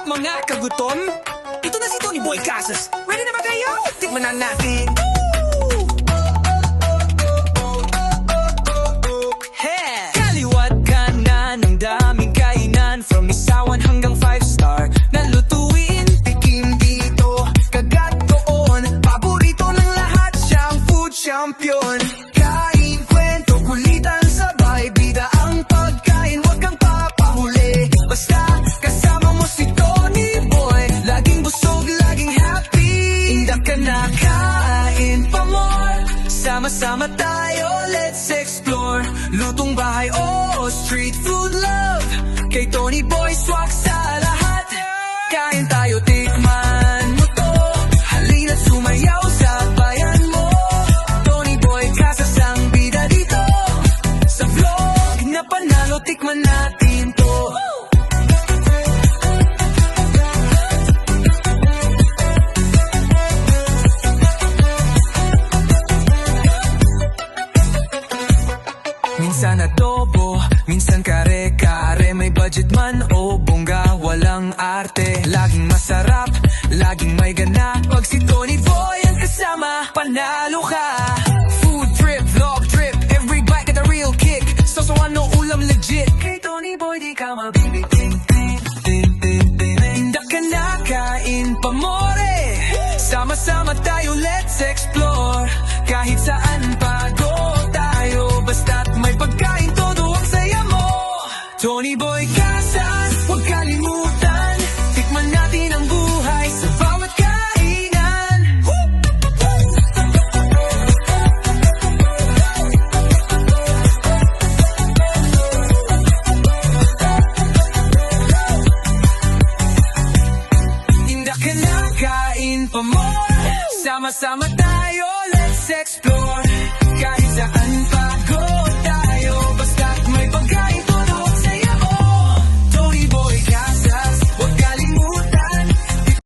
mga kagutom? Ito na si Tony Boy Casas. Ready na ba kayo? Tikman na natin. Hey! Kaliwat kanan ng daming kainan, from isawan hanggang 5-star na lutuin. Tikim dito, kagat doon. Paborito ng lahat, siyang food champion. Kain, kwento, kulitan, sabay, bida ang pagkain, wag kang papahuli. Basta kasama mo si Tony Boy, laging busog, laging happy. Indak ka na, kain pa more. Sama-sama tayo, let's explore. Lutong bahay o street food love, kay Tony Boy swak sa lahat. Kain tayo, tikman mo to. Halina sumayaw sa bayan mo. Tony Boy Casas ang bida dito. Sa vlog na panalo, tikman natin to. Minsan adobo, minsan kare-kare. May budget man o bongga, walang arte. Laging masarap, laging may gana. Pag si Tony Boy ang kasama, panalo ka. Food trip, vlog trip, every bite got a real kick. So ano ulam legit, kay Tony Boy di ka mabibitin. Indak ka na, kain pa more. Sama-sama tayo, let's explore. Kahit saan pago tayo, basta't may pagkain, todo ang saya mo. Tony Boy Casas, huwag kalimutan. Tikman natin ang buhay sa bawat kainan. Indak ka na, kain pa more. Sama-sama tayo, let's explore. Kahit sa